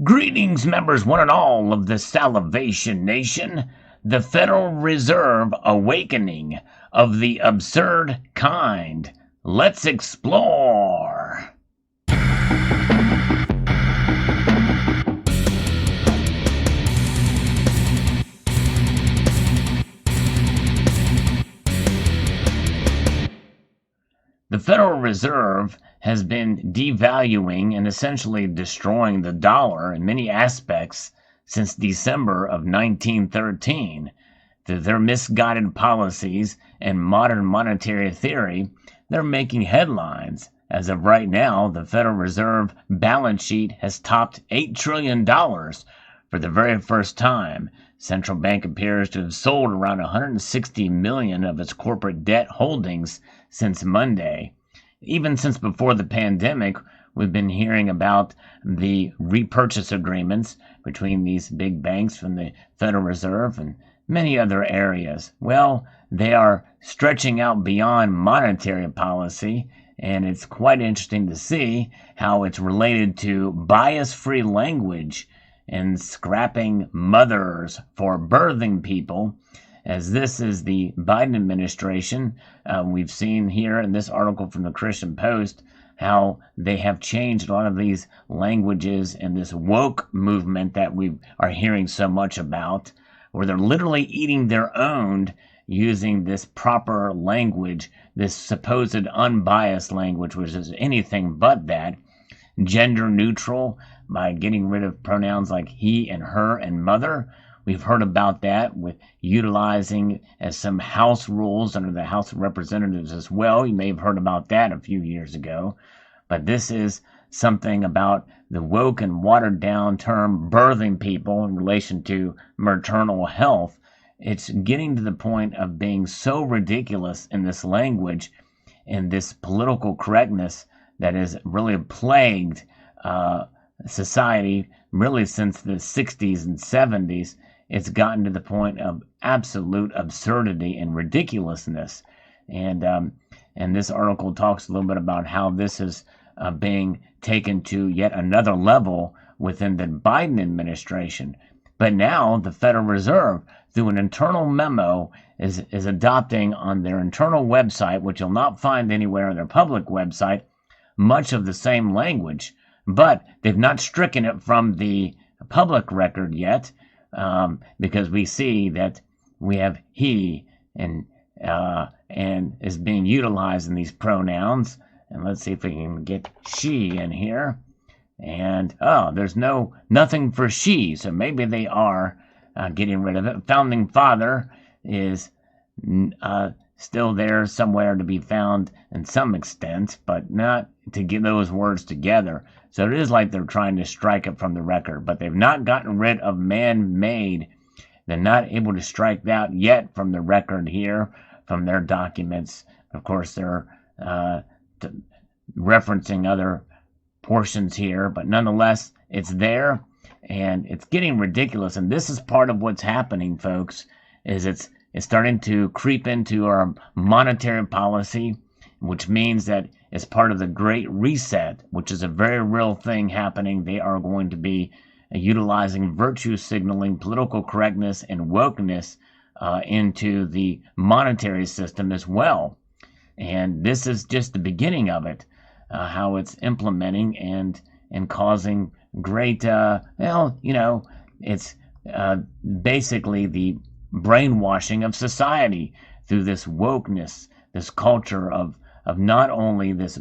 Greetings, members one and all of the Salivation Nation. The Federal Reserve awakening of the absurd kind. Let's explore. The Federal Reserve has been devaluing and essentially destroying the dollar in many aspects since December of 1913. Through their misguided policies and modern monetary theory, they're making headlines. As of right now, the Federal Reserve balance sheet has topped $8 trillion for the very first time. Central bank appears to have sold around 160 million of its corporate debt holdings since Monday. Even since before the pandemic, we've been hearing about the repurchase agreements between these big banks from the Federal Reserve and many other areas. Well, they are stretching out beyond monetary policy, and it's quite interesting to see how it's related to bias-free language and scrapping mothers for birthing people. As this is the Biden administration, we've seen here in this article from the Christian Post how they have changed a lot of these languages and this woke movement that we are hearing so much about, where they're literally eating their own using this proper language, this supposed unbiased language, which is anything but that, gender neutral, by getting rid of pronouns like he and her and mother. We've heard about that with utilizing as some House rules under the House of Representatives as well. You may have heard about that a few years ago. But this is something about the woke and watered down term birthing people in relation to maternal health. It's getting to the point of being so ridiculous in this language and this political correctness that has really plagued society really since the 60s and 70s. It's gotten to the point of absolute absurdity and ridiculousness. And this article talks a little bit about how this is being taken to yet another level within the Biden administration. But now the Federal Reserve, through an internal memo, is adopting on their internal website, which you'll not find anywhere on their public website, much of the same language. But they've not stricken it from the public record yet, because we see that we have he and is being utilized in these pronouns. And let's see if we can get she in here. And there's nothing for she, so maybe they are getting rid of it. Founding father is still there somewhere to be found in some extent, but not to get those words together. So it is like they're trying to strike it from the record, but they've not gotten rid of man-made. They're not able to strike that yet from the record here, from their documents. Of course, they're referencing other portions here, but nonetheless, it's there, and it's getting ridiculous. And this is part of what's happening, folks, is it's starting to creep into our monetary policy, which means that as part of the Great Reset, which is a very real thing happening, they are going to be utilizing virtue signaling, political correctness, and wokeness into the monetary system as well. And this is just the beginning of it, how it's implementing and causing great, it's basically the brainwashing of society through this wokeness, this culture of not only this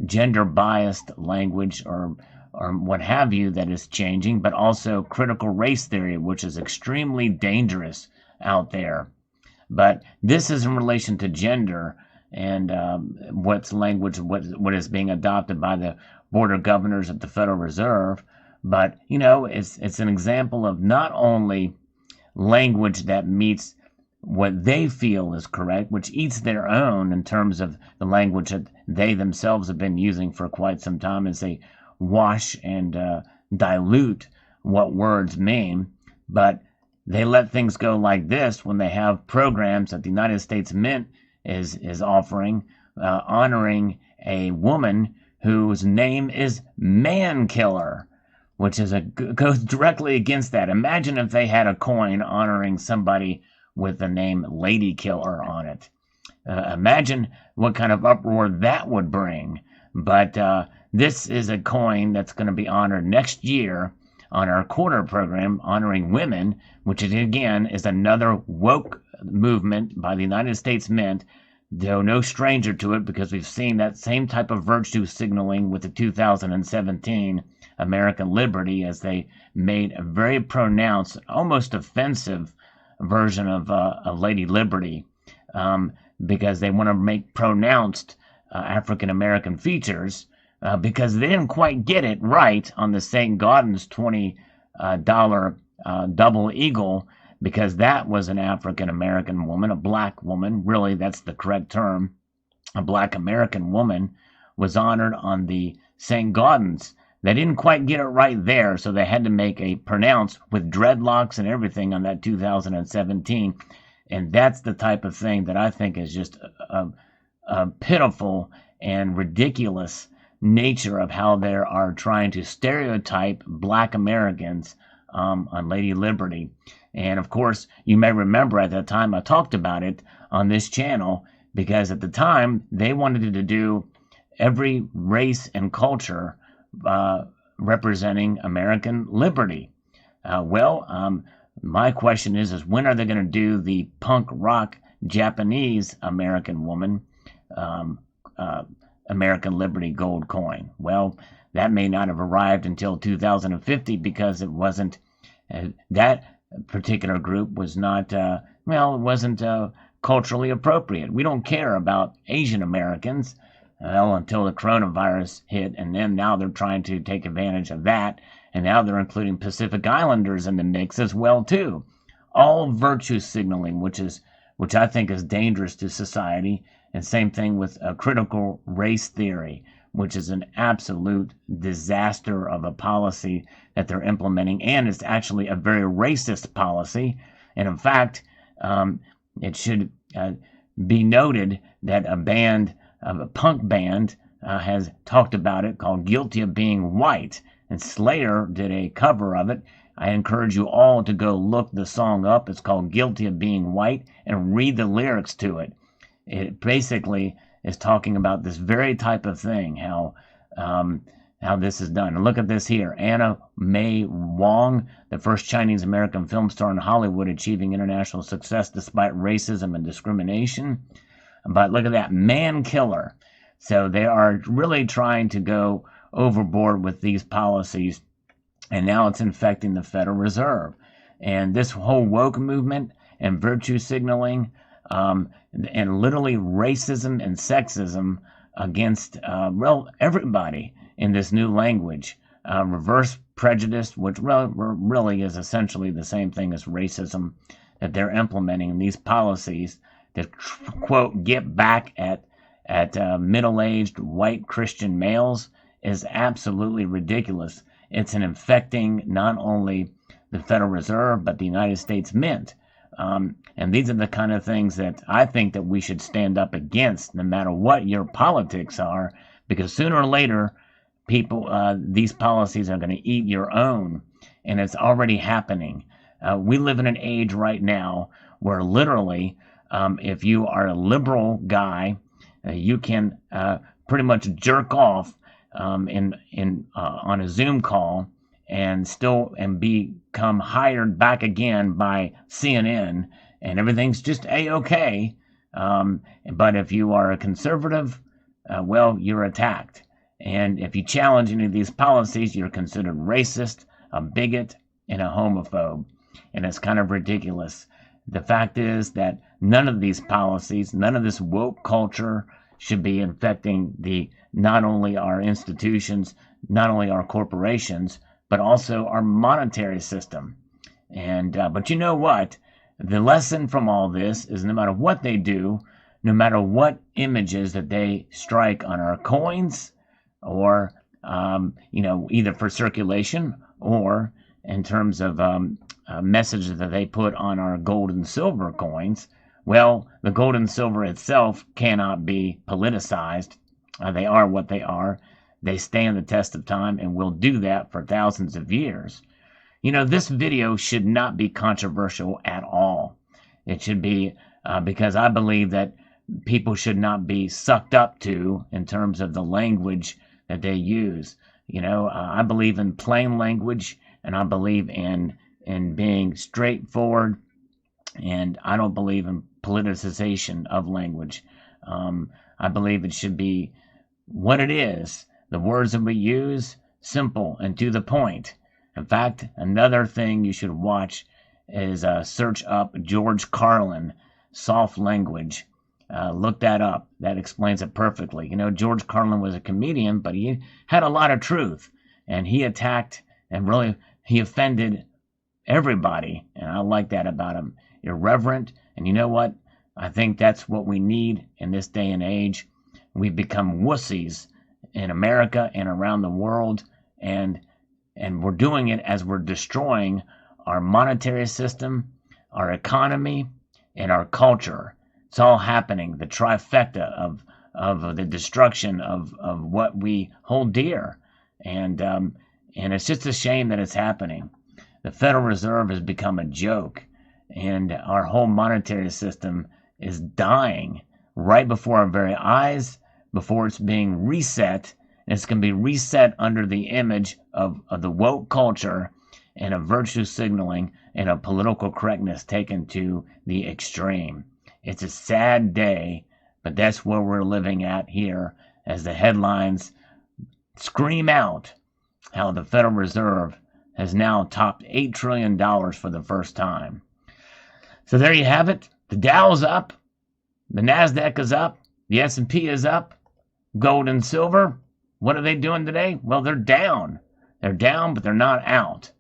gender-biased language or what have you that is changing, but also critical race theory, which is extremely dangerous out there. But this is in relation to gender and what is being adopted by the Board of Governors of the Federal Reserve. But, it's an example of not only language that meets what they feel is correct, which eats their own in terms of the language that they themselves have been using for quite some time as they wash and dilute what words mean. But they let things go like this when they have programs that the United States Mint is offering, honoring a woman whose name is Man Killer, which goes directly against that. Imagine if they had a coin honoring somebody with the name Lady Killer on it. Imagine what kind of uproar that would bring. But this is a coin that's going to be honored next year on our quarter program honoring women, which is, again, is another woke movement by the United States Mint. They're no stranger to it because we've seen that same type of virtue signaling with the 2017 American Liberty, as they made a very pronounced, almost offensive version of Lady Liberty, because they want to make pronounced African American features, because they didn't quite get it right on the St. Gaudens $20 double eagle, because that was an African American woman, a black woman. Really, that's the correct term. A black American woman was honored on the St. Gaudens. They didn't quite get it right there, so they had to make a pronounced with dreadlocks and everything on that 2017. And that's the type of thing that I think is just a pitiful and ridiculous nature of how they are trying to stereotype black Americans on Lady Liberty. And of course, you may remember at that time I talked about it on this channel, because at the time they wanted to do every race and culture representing American liberty. My question is when are they going to do the punk rock Japanese American woman, American Liberty gold coin? Well, that may not have arrived until 2050, because it wasn't that particular group was not it wasn't culturally appropriate. We don't care about Asian Americans until the coronavirus hit, and then now they're trying to take advantage of that, and now they're including Pacific Islanders in the mix as well too. All virtue signaling, which I think is dangerous to society. And same thing with critical race theory, which is an absolute disaster of a policy that they're implementing, and it's actually a very racist policy. And in fact, it should be noted that a punk band has talked about it, called Guilty of Being White, and Slayer did a cover of it. I encourage you all to go look the song up. It's called Guilty of Being White, and read the lyrics to it. It basically is talking about this very type of thing, how this is done. And look at this here. Anna May Wong, the first Chinese American film star in Hollywood, achieving international success despite racism and discrimination. But look at that, man killer. So they are really trying to go overboard with these policies, and now it's infecting the Federal Reserve. And this whole woke movement and virtue signaling, and literally racism and sexism against everybody in this new language. Reverse prejudice, which really is essentially the same thing as racism, that they're implementing these policies to, quote, get back at middle-aged white Christian males, is absolutely ridiculous. It's an infecting not only the Federal Reserve, but the United States Mint. And these are the kind of things that I think that we should stand up against, no matter what your politics are, because sooner or later, these policies are going to eat your own, and it's already happening. We live in an age right now where literally, if you are a liberal guy, you can pretty much jerk off on a Zoom call and become hired back again by CNN, and everything's just a-okay. But if you are a conservative, you're attacked. And if you challenge any of these policies, you're considered racist, a bigot, and a homophobe. And it's kind of ridiculous. The fact is that none of these policies, none of this woke culture should be infecting not only our institutions, not only our corporations, but also our monetary system. And but you know what? The lesson from all this is no matter what they do, no matter what images that they strike on our coins, or either for circulation or in terms of messages that they put on our gold and silver coins, well, the gold and silver itself cannot be politicized. They are what they are. they stand the test of time and will do that for thousands of years. This video should not be controversial at all. It should be because I believe that people should not be sucked up to in terms of the language that they use. I believe in plain language, and I believe in being straightforward, and I don't believe in politicization of language. I believe it should be what it is. The words that we use, simple and to the point. In fact, another thing you should watch is search up George Carlin, soft language. Look that up. That explains it perfectly. George Carlin was a comedian, but he had a lot of truth, and he attacked and really he offended everybody, and I like that about him. Irreverent, and you know what? I think that's what we need in this day and age. We've become wussies in America and around the world, and we're doing it as we're destroying our monetary system, our economy, and our culture. It's all happening. The trifecta of the destruction of what we hold dear, and it's just a shame that it's happening. The Federal Reserve has become a joke, and our whole monetary system is dying right before our very eyes, before it's being reset. And it's going to be reset under the image of the woke culture and of virtue signaling and of political correctness taken to the extreme. It's a sad day, but that's where we're living at here as the headlines scream out how the Federal Reserve has now topped $8 trillion for the first time. So there you have it. The Dow's up. The NASDAQ is up. The S&P is up. Gold and silver, what are they doing today? Well, they're down. They're down, but they're not out.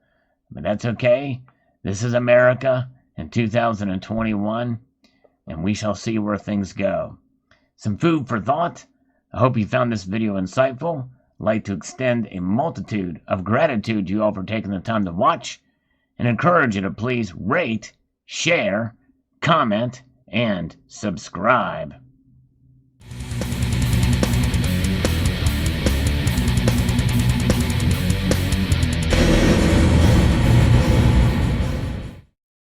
But that's okay. This is America in 2021, and we shall see where things go. Some food for thought. I hope you found this video insightful. I'd like to extend a multitude of gratitude to you all for taking the time to watch, and encourage you to please rate, share, comment, and subscribe.